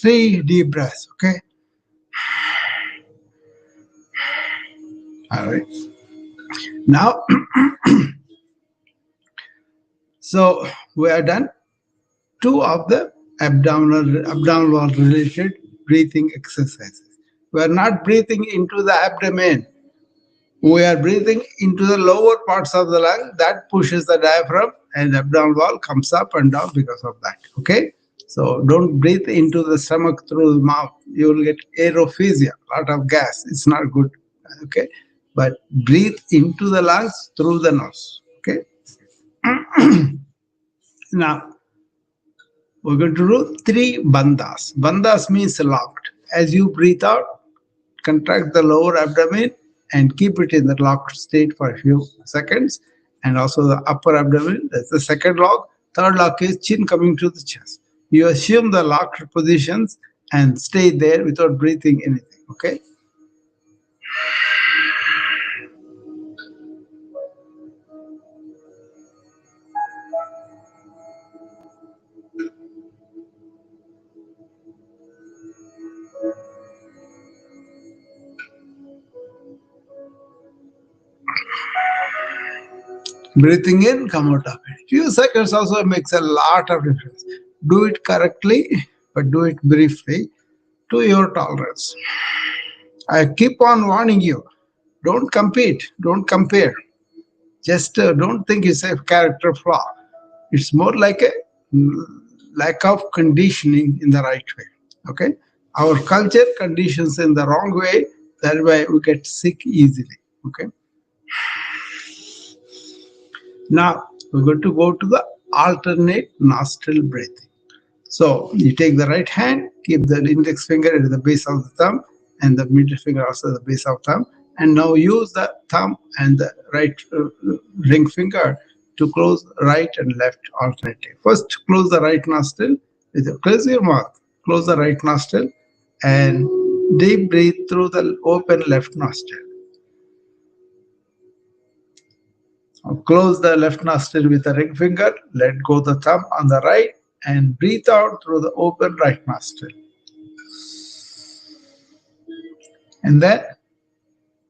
3 deep breaths. Okay. All right. Now, so we are done two of the abdominal related breathing exercises. We are not breathing into the abdomen. We are breathing into the lower parts of the lung that pushes the diaphragm, and the abdominal wall comes up and down because of that. Okay, so don't breathe into the stomach through the mouth. You will get aerophagia, a lot of gas. It's not good. Okay, but breathe into the lungs through the nose. Okay, now we're going to do three bandhas. Bandhas means locked. As you breathe out, contract the lower abdomen and keep it in the locked state for a few seconds. And also the upper abdomen, that's the second lock. Third lock is chin coming to the chest. You assume the locked positions and stay there without breathing anything. Okay. Breathing in, come out of it. Few seconds also makes a lot of difference. Do it correctly, but do it briefly to your tolerance. I keep on warning you. Don't compete. Don't compare. Just don't think it's a character flaw. It's more like a lack of conditioning in the right way. Okay, our culture conditions in the wrong way. That way we get sick easily. Okay, now we're going to go to the alternate nostril breathing. So you take the right hand, keep the index finger at the base of the thumb and the middle finger also at the base of thumb. And now use the thumb and the right ring finger to close right and left alternately. First, close the right nostril. Close your mouth. Close the right nostril and deep breathe through the open left nostril. Close the left nostril with the ring finger. Let go the thumb on the right and breathe out through the open right nostril. And then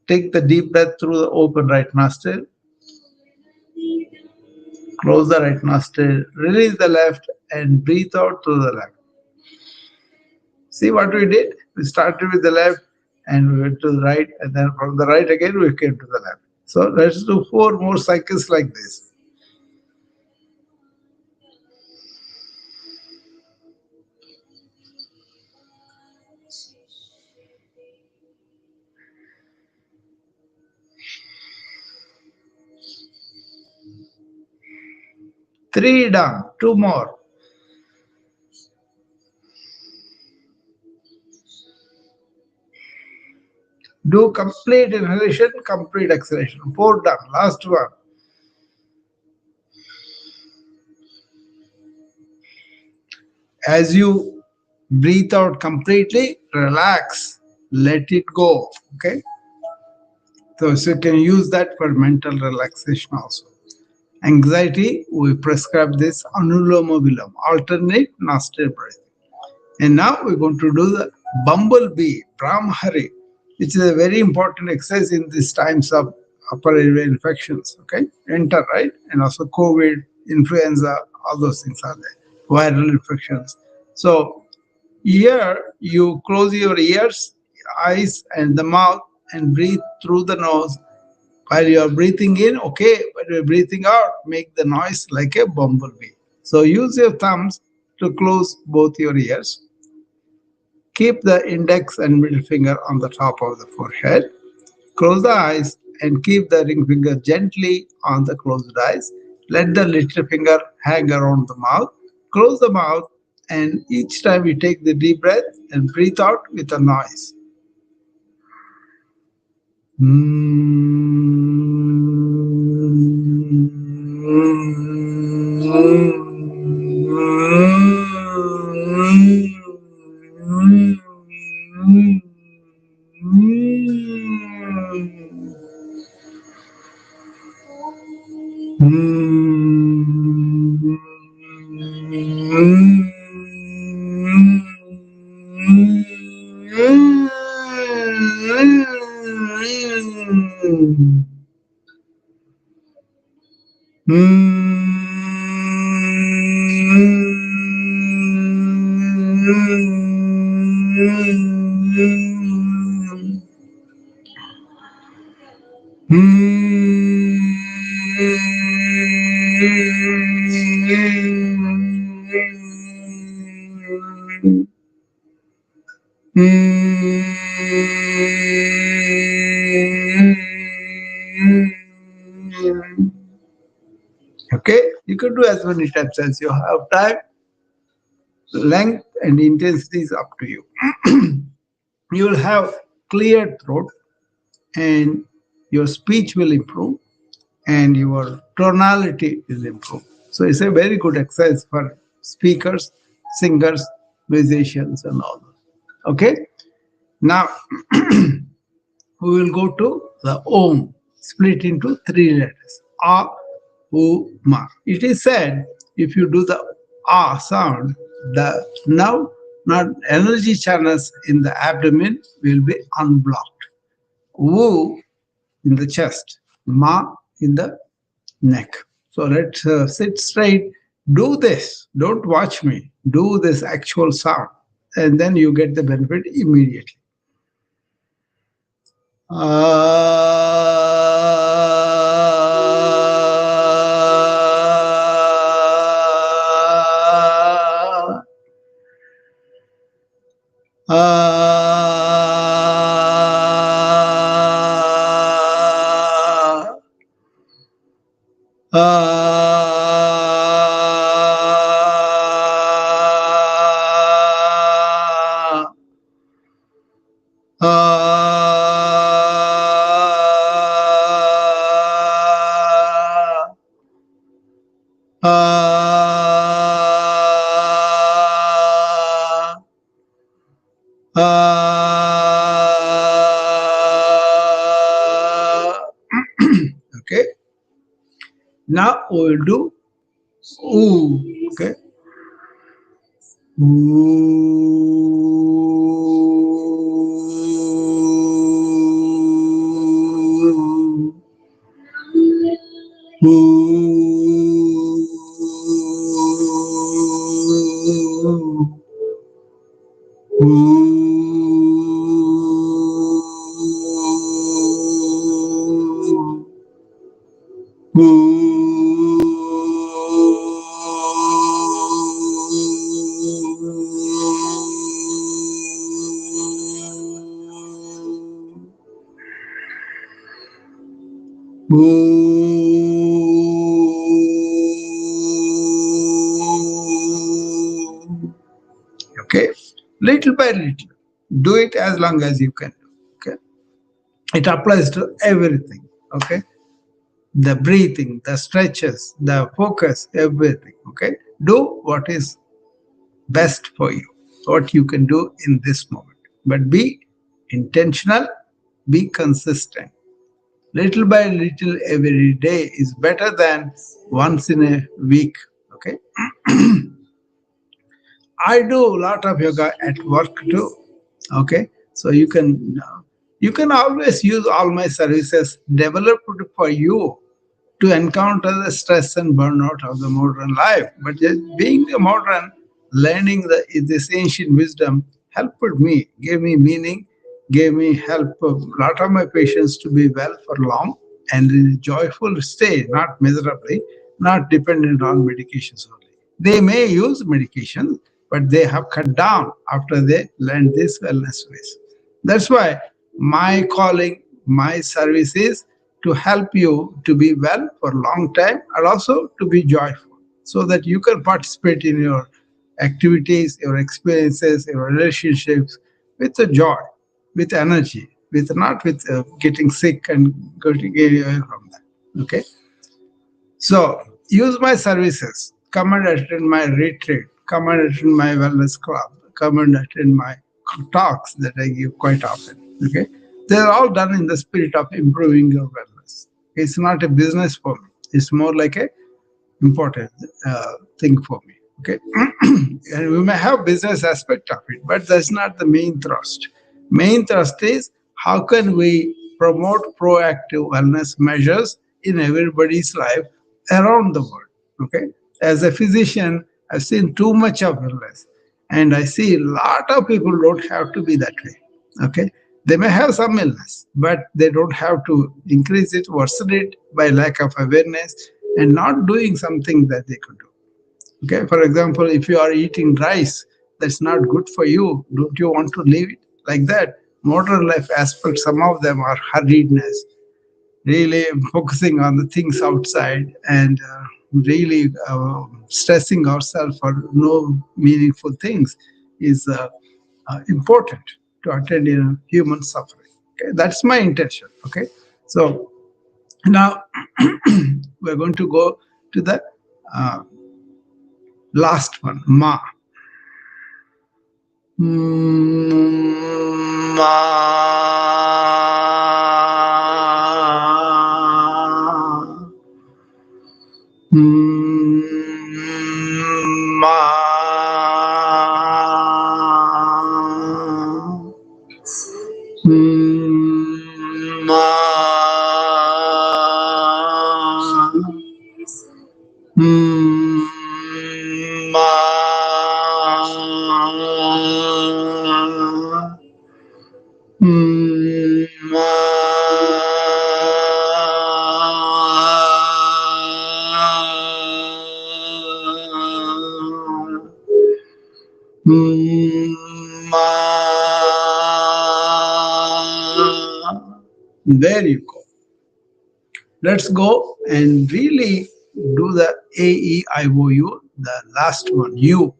take the deep breath through the open right nostril. Close the right nostril. Release the left and breathe out through the left. See what we did? We started with the left and we went to the right, and then from the right again we came to the left. So let's do 4 more cycles like this. Three done. 2 more. Do complete inhalation, complete exhalation. 4 done. Last one. As you breathe out completely, relax, let it go. Okay. So you can use that for mental relaxation also. Anxiety, we prescribe this anuloma viloma, alternate nostril breathing. And now we're going to do the bumblebee, Brahmahari, which is a very important exercise in these times of upper airway infections. Okay, enter right, and also COVID, influenza, all those things are there, viral infections. So here you close your ears, eyes, and the mouth, and breathe through the nose. While you are breathing in, okay, but you're breathing out, make the noise like a bumblebee. So use your thumbs to close both your ears. Keep the index and middle finger on the top of the forehead. Close the eyes and keep the ring finger gently on the closed eyes. Let the little finger hang around the mouth. Close the mouth, and each time you take the deep breath and breathe out with a noise. Okay, you can do as many times as you have time. Length and intensity is up to you. You will have clear throat, and your speech will improve, and your tonality will improve. So it's a very good exercise for speakers, singers, musicians, and all. Okay, now we will go to the Om, split into three letters. A, U, Ma. It is said if you do the A sound, the nerve, not energy channels in the abdomen will be unblocked. Wu in the chest, Ma in the neck. So let's sit straight. Do this. Don't watch me. Do this actual sound. And then you get the benefit immediately. Okay. Now we will do ooh. Okay. Ooh. Ooh. Okay, little by little, do it as long as you can. Okay, it applies to everything. Okay, the breathing, the stretches, the focus, everything. Okay, do what is best for you, what you can do in this moment. But be intentional, be consistent. Little by little every day is better than once in a week. Okay, I do a lot of yoga at work too. Okay, so you can always use all my services developed for you to encounter the stress and burnout of the modern life. But just being a modern, learning this ancient wisdom helped me, gave me meaning, gave me help a lot of my patients to be well for long and in a joyful state, not miserably, not dependent on medications only. They may use medication, but they have cut down after they learned this wellness ways. That's why my calling, my service is to help you to be well for a long time and also to be joyful so that you can participate in your activities, your experiences, your relationships with a joy, with energy, with not with getting sick and getting away from that. Okay. So use my services. Come and attend my retreat. Come and attend my wellness club. Come and attend my talks that I give quite often. Okay, they're all done in the spirit of improving your wellness. It's not a business for me. It's more like a important thing for me. Okay, and we may have business aspect of it, but that's not the main thrust. Main thrust is how can we promote proactive wellness measures in everybody's life around the world. Okay. As a physician, I've seen too much of illness, and I see a lot of people don't have to be that way. Okay. They may have some illness, but they don't have to increase it, worsen it by lack of awareness and not doing something that they could do. Okay, for example, if you are eating rice that's not good for you, don't you want to leave it like that? Modern life aspects, some of them are hurriedness, really focusing on the things outside and really stressing ourselves for no meaningful things is important to attend in human suffering. Okay, that's my intention. Okay, so now we're going to go to the uh, last one, ma. Ma. Ma. Ma. Ma. There you go. Let's go and really do the AEIOU, the last one. You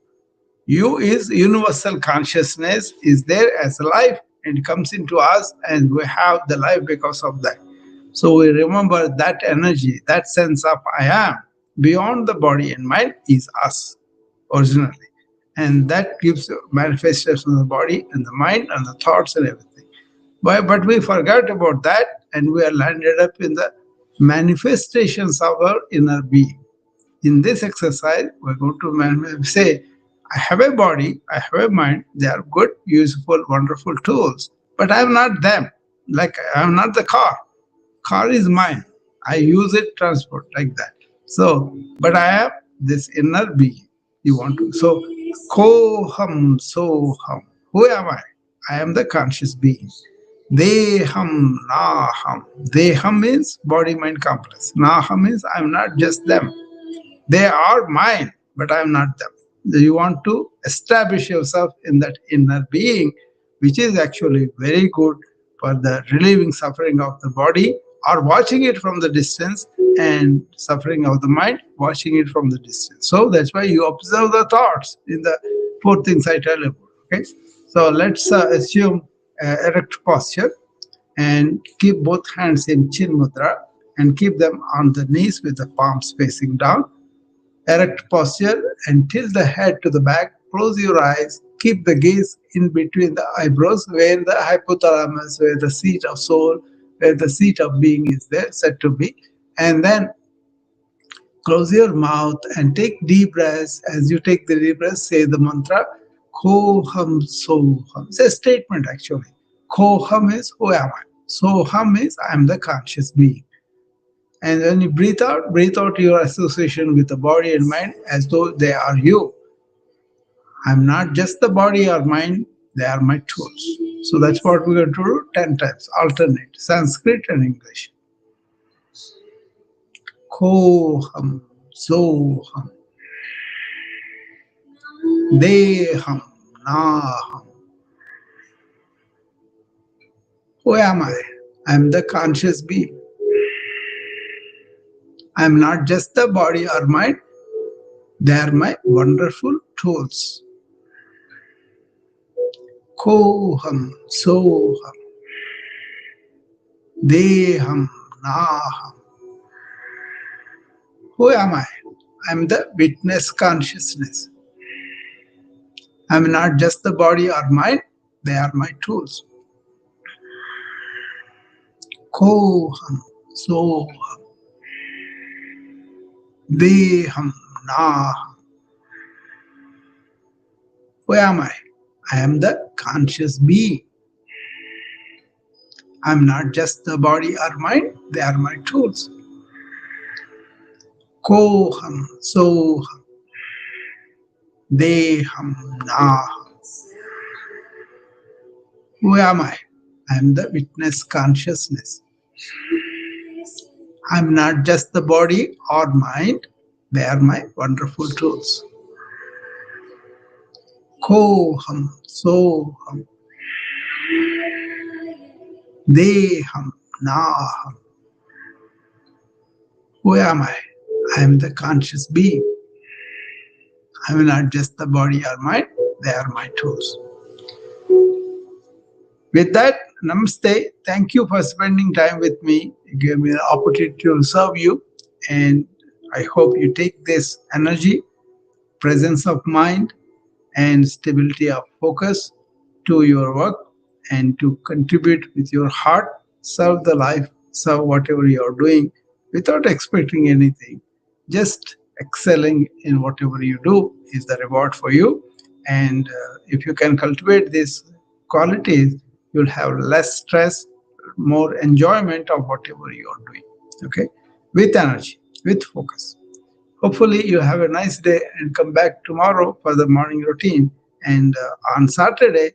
is universal consciousness, is there as a life and comes into us, and we have the life because of that. So we remember that energy, that sense of I am beyond the body and mind is us originally. And that gives manifestation of the body and the mind and the thoughts and everything. But we forgot about that and we are landed up in the manifestations of our inner being. In this exercise, we're going to say, I have a body, I have a mind, they are good, useful, wonderful tools, but I'm not them. Like I'm not the car. Car is mine. I use it, transport like that. So, but I am this inner being. You want to. So, ko so hum. Who am I? I am the conscious being. Deham, naham. Deham means body mind complex. Naham means I'm not just them. They are mine, but I am not them. You want to establish yourself in that inner being, which is actually very good for the relieving suffering of the body or watching it from the distance, and suffering of the mind, watching it from the distance. So that's why you observe the thoughts in the four things I tell you. Okay. So let's assume erect posture and keep both hands in chin mudra and keep them on the knees with the palms facing down. Erect posture and tilt the head to the back. Close your eyes. Keep the gaze in between the eyebrows, where the hypothalamus, where the seat of soul, where the seat of being is there, said to be. And then close your mouth and take deep breaths. As you take the deep breath, say the mantra, Ko hum so hum. It's a statement actually. Ko hum is who am I? So hum is I am the conscious being. And when you breathe out your association with the body and mind as though they are you. I'm not just the body or mind, they are my tools. So that's what we're going to do 10 times, alternate Sanskrit and English. Ko hum, so hum, de hum, na hum. Who am I? I'm the conscious being. I'm not just the body or mind, they are my wonderful tools. Ko hum, so hum, de hum, na hum. Who am I? I'm the witness consciousness. I'm not just the body or mind, they are my tools. Ko hum, so hum, de hum, na hum. Who am I? I am the conscious being. I'm not just the body or mind, they are my tools. Koham, soham, deham, naham. Who am I? I'm the witness consciousness. I'm not just the body or mind, they are my wonderful tools. Koham, soham, deham, naham. Who am I? I am the conscious being. I am not just the body or mind, they are my tools. With that, namaste. Thank you for spending time with me. You gave me the opportunity to serve you. And I hope you take this energy, presence of mind, and stability of focus to your work and to contribute with your heart, serve the life, serve whatever you are doing without expecting anything. Just excelling in whatever you do is the reward for you. And if you can cultivate these qualities, you'll have less stress, more enjoyment of whatever you are doing. Okay, with energy, with focus. Hopefully, you have a nice day and come back tomorrow for the morning routine. And on Saturday,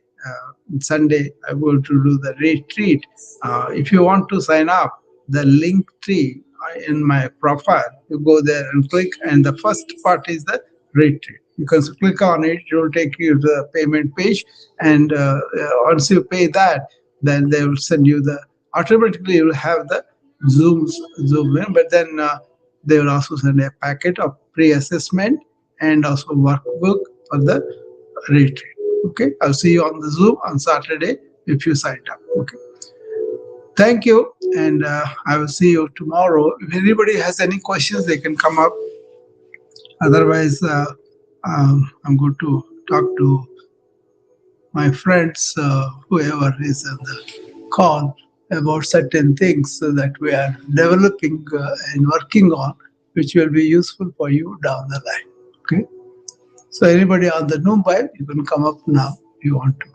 Sunday, I'm going to do the retreat. If you want to sign up, the link tree in my profile, you go there and click, and the first part is the retreat. You can click on it, it will take you to the payment page. And once you pay that, then they will send you the automatically, you will have the Zoom in, but then they will also send a packet of pre-assessment and also workbook for the retreat. Okay, I'll see you on the Zoom on Saturday if you signed up. Okay, thank you, and I will see you tomorrow. If anybody has any questions, they can come up. Otherwise, I'm going to talk to my friends, whoever is on the call, about certain things that we are developing and working on, which will be useful for you down the line. Okay. So anybody on the Mumbai, you can come up now if you want to.